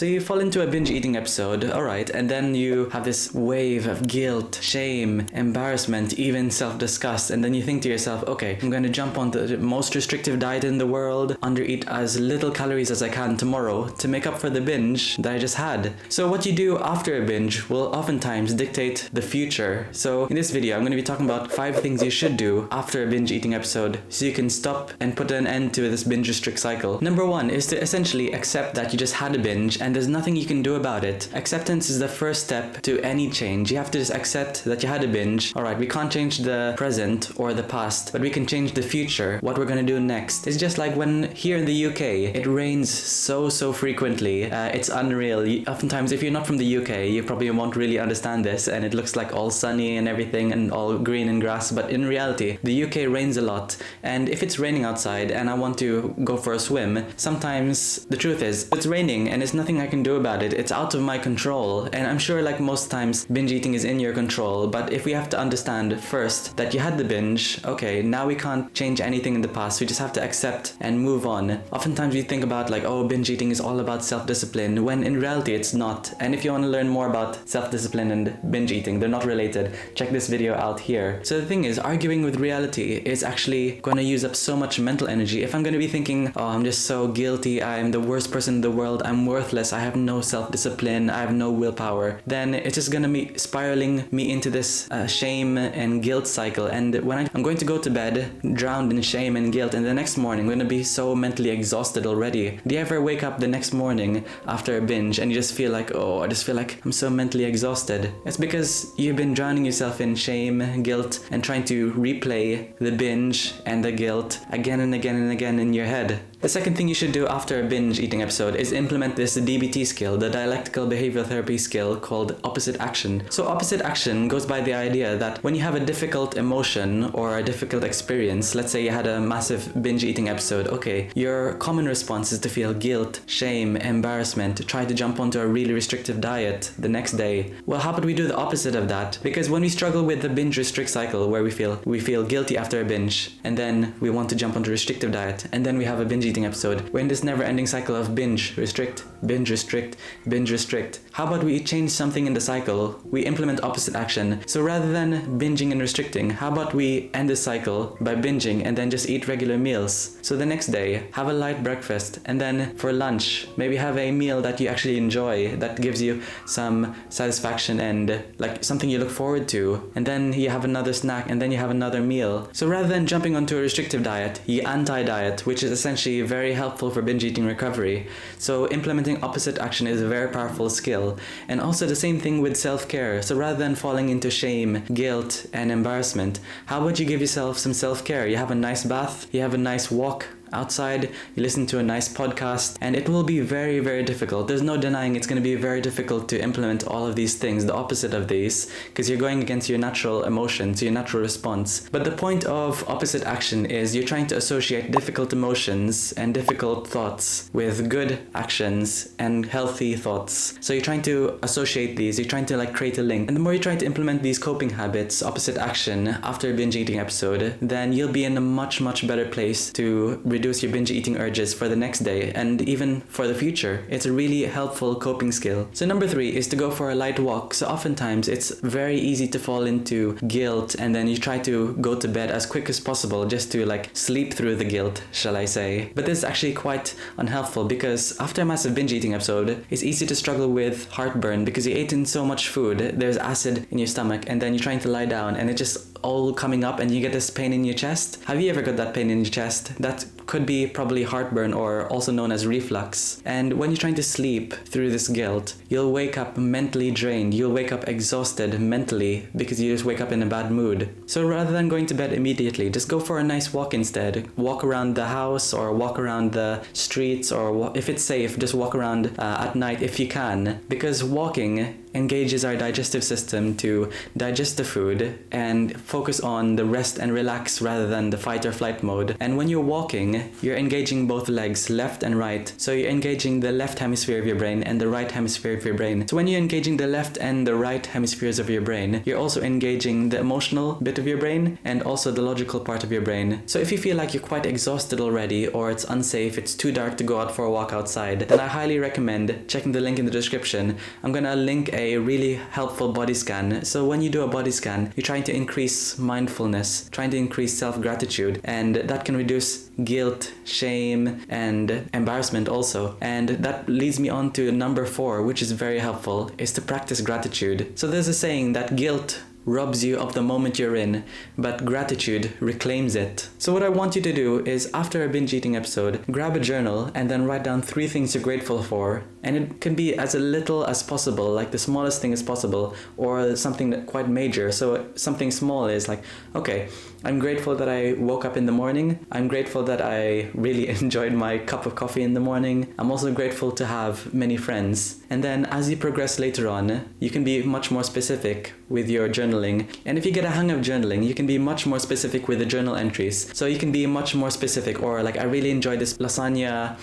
So you fall into a binge eating episode, alright, and then you have this wave of guilt, shame, embarrassment, even self-disgust, and then you think to yourself, okay, I'm going to jump on the most restrictive diet in the world, undereat as little calories as I can tomorrow to make up for the binge that I just had. So what you do after a binge will oftentimes dictate the future. So in this video, I'm going to be talking about 5 things you should do after a binge eating episode so you can stop and put an end to this binge restrict cycle. Number 1 is to essentially accept that you just had a binge and there's nothing you can do about it. Acceptance is the first step to any change. You have to just accept that you had a binge. Alright, we can't change the present or the past, but we can change the future, what we're going to do next. It's just like when here in the UK, it rains so frequently. It's unreal. Oftentimes, if you're not from the UK, you probably won't really understand this, and it looks like all sunny and everything and all green and grass, but in reality, the UK rains a lot, and if it's raining outside and I want to go for a swim, sometimes the truth is, it's raining and there's nothing I can do about it. It's out of my control, and I'm sure like most times, binge eating is in your control, but if we have to understand first that you had the binge, okay, now we can't change anything in the past, we just have to accept and move on. Oftentimes we think about like, oh, binge eating is all about self-discipline, when in reality it's not. And if you want to learn more about self-discipline and binge eating, they're not related, check this video out here. So the thing is, arguing with reality is actually going to use up so much mental energy. If I'm going to be thinking, oh, I'm just so guilty, I'm the worst person in the world, I'm worthless, I have no self-discipline, I have no willpower, then it's just going to be spiraling me into this shame and guilt cycle. And when I'm going to go to bed drowned in shame and guilt, and the next morning I'm going to be so mentally exhausted already. Do you ever wake up the next morning after a binge and you just feel like, oh, I just feel like I'm so mentally exhausted? It's because you've been drowning yourself in shame, guilt, and trying to replay the binge and the guilt again and again and again in your head. The second thing you should do after a binge eating episode is implement this DBT skill, the dialectical behavioral therapy skill called opposite action. So opposite action goes by the idea that when you have a difficult emotion or a difficult experience, let's say you had a massive binge eating episode, okay, your common response is to feel guilt, shame, embarrassment, to try to jump onto a really restrictive diet the next day. Well, how about we do the opposite of that? Because when we struggle with the binge restrict cycle where we feel guilty after a binge, and then we want to jump onto a restrictive diet, and then we have a binge eating episode, we're in this never-ending cycle of binge, restrict, binge, restrict, binge, restrict. How about we change something in the cycle? We implement opposite action. So rather than binging and restricting, how about we end the cycle by binging and then just eat regular meals? So the next day, have a light breakfast, and then for lunch, maybe have a meal that you actually enjoy, that gives you some satisfaction and like something you look forward to, and then you have another snack, and then you have another meal. So rather than jumping onto a restrictive diet, you anti-diet, which is essentially very helpful for binge eating recovery. So implementing opposite action is a very powerful skill. And also the same thing with self-care. So rather than falling into shame, guilt, and embarrassment, how about you give yourself some self-care? You have a nice bath, you have a nice walk outside, you listen to a nice podcast, and it will be very difficult. There's no denying it's going to be very difficult to implement all of these things, the opposite of these, because you're going against your natural emotions, your natural response. But the point of opposite action is you're trying to associate difficult emotions and difficult thoughts with good actions and healthy thoughts. So you're trying to associate these, you're trying to like create a link. And the more you try to implement these coping habits, opposite action, after a binge eating episode, then you'll be in a much better place to reduce your binge eating urges for the next day and even for the future. It's a really helpful coping skill. So number 3 is to go for a light walk. So oftentimes it's very easy to fall into guilt, and then you try to go to bed as quick as possible just to like sleep through the guilt, shall I say. But this is actually quite unhelpful, because after a massive binge eating episode, it's easy to struggle with heartburn because you ate in so much food, there's acid in your stomach, and then you're trying to lie down and it just all coming up and you get this pain in your chest. Have you ever got that pain in your chest? That could be probably heartburn, or also known as reflux. And when you're trying to sleep through this guilt, you'll wake up mentally drained. You'll wake up exhausted mentally because you just wake up in a bad mood. So rather than going to bed immediately, just go for a nice walk instead. Walk around the house or walk around the streets, or if it's safe, just walk around at night if you can. Because walking engages our digestive system to digest the food and focus on the rest and relax rather than the fight or flight mode. And when you're walking, journaling, you're engaging both legs, left and right. So you're engaging the left hemisphere of your brain and the right hemisphere of your brain. So when you're engaging the left and the right hemispheres of your brain, you're also engaging the emotional bit of your brain and also the logical part of your brain. So if you feel like you're quite exhausted already, or it's unsafe, it's too dark to go out for a walk outside, then I highly recommend checking the link in the description. I'm gonna link a really helpful body scan. So when you do a body scan, you're trying to increase mindfulness, trying to increase self-gratitude, and that can reduce guilt, shame, and embarrassment also. And that leads me on to number 4, which is very helpful, is to practice gratitude. So there's a saying that guilt robs you of the moment you're in, but gratitude reclaims it. So what I want you to do is, after a binge eating episode, grab a journal and then write down 3 things you're grateful for. And it can be as little as possible, like the smallest thing as possible, or something that quite major. So something small is like, okay, I'm grateful that I woke up in the morning. I'm grateful that I really enjoyed my cup of coffee in the morning. I'm also grateful to have many friends. And then as you progress later on, you can be much more specific with your journaling. And if you get a hang of journaling, you can be much more specific with the journal entries. So you can be much more specific, or like, I really enjoyed this lasagna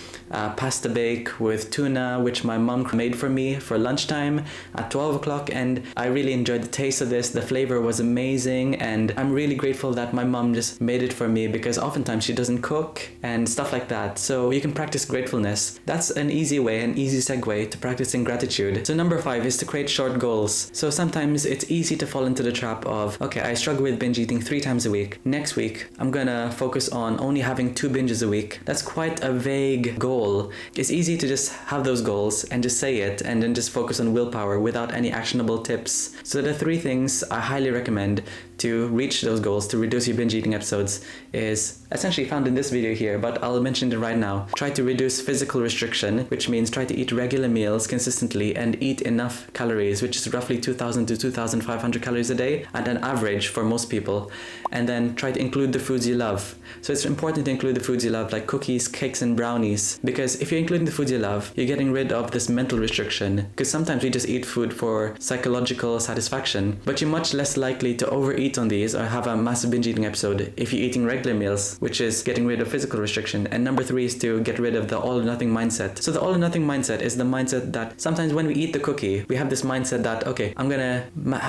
pasta bake with tuna, which my mom made for me for lunchtime at 12 o'clock, and I really enjoyed the taste of this. The flavor was amazing, and I'm really grateful that my mom just made it for me, because oftentimes she doesn't cook and stuff like that. So you can practice gratefulness. That's an easy way, an easy segue to practicing gratitude. So number 5 is to create short goals. So sometimes it's easy to fall into the trap of, okay, I struggle with binge eating 3 times a week. Next week, I'm gonna focus on only having 2 binges a week. That's quite a vague goal. It's easy to just have those goals and just say it, and then just focus on willpower without any actionable tips. So the 3 things I highly recommend to reach those goals, to reduce your binge eating episodes, is essentially found in this video here, but I'll mention it right now. Try to reduce physical restriction, which means try to eat regular meals consistently and eat enough calories, which is roughly 2,000 to 2,500 calories a day, at an average for most people. And then try to include the foods you love. So it's important to include the foods you love, like cookies, cakes, and brownies, because if you're including the foods you love, you're getting rid of this mental restriction. Because sometimes we just eat food for psychological satisfaction, but you're much less likely to overeat on these or have a massive binge eating episode if you're eating regular meals, which is getting rid of physical restriction. And number 3 is to get rid of the all or nothing mindset. So the all or nothing mindset is the mindset that sometimes when we eat the cookie, we have this mindset that, okay, I'm gonna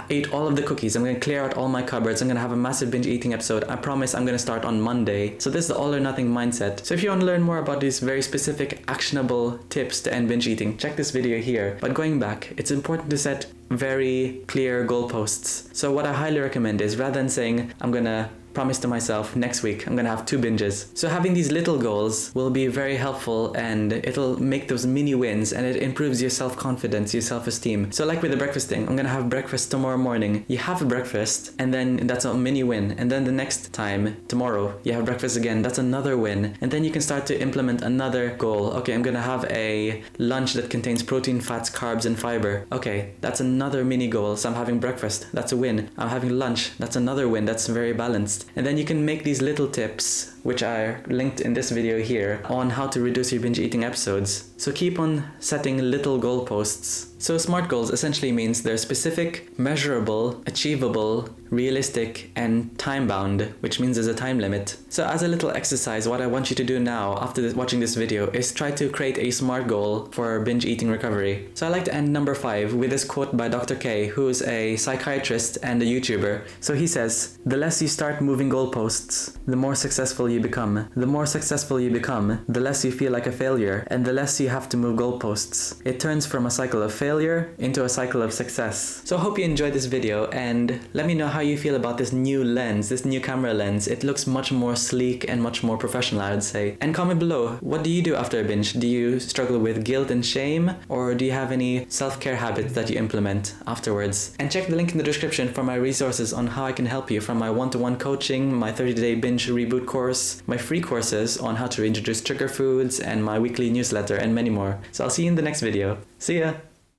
eat all of the cookies, I'm gonna clear out all my cupboards, I'm gonna have a massive binge eating episode, I promise I'm gonna start on Monday. So this is the all or nothing mindset. So if you want to learn more about these very specific actionable tips to end binge eating, check this video here. But going back, it's important to set very clear goalposts. So what I highly recommend is, rather than saying I'm gonna promise to myself next week I'm gonna have 2 binges, so having these little goals will be very helpful, and it'll make those mini wins, and it improves your self-confidence, your self-esteem. So like with the breakfast thing, I'm gonna have breakfast tomorrow morning. You have a breakfast, and then that's a mini win, and then the next time, tomorrow, you have breakfast again, that's another win. And then you can start to implement another goal. Okay, I'm gonna have a lunch that contains protein, fats, carbs, and fiber. Okay, that's another mini goal. So I'm having breakfast, that's a win. I'm having lunch, that's another win. That's very balanced. And then you can make these little tips, which are linked in this video here, on how to reduce your binge eating episodes. So keep on setting little goalposts. So SMART goals essentially means they're specific, measurable, achievable, realistic, and time-bound, which means there's a time limit. So as a little exercise, what I want you to do now, after watching this video, is try to create a SMART goal for binge eating recovery. So I like to end number 5 with this quote by Dr. K, who's a psychiatrist and a YouTuber. So he says, "The less you start moving goalposts, the more successful you become. The more successful you become, the less you feel like a failure, and the less you have to move goalposts. It turns from a cycle of failure into a cycle of success." So I hope you enjoyed this video, and let me know how you feel about this new lens, this new camera lens. It looks much more sleek and much more professional, I would say. And comment below, what do you do after a binge? Do you struggle with guilt and shame, or do you have any self-care habits that you implement afterwards? And check the link in the description for my resources on how I can help you, from my one-to-one coaching, my 30-day binge reboot course, my free courses on how to introduce trigger foods, and my weekly newsletter, and many more. So I'll see you in the next video. See ya!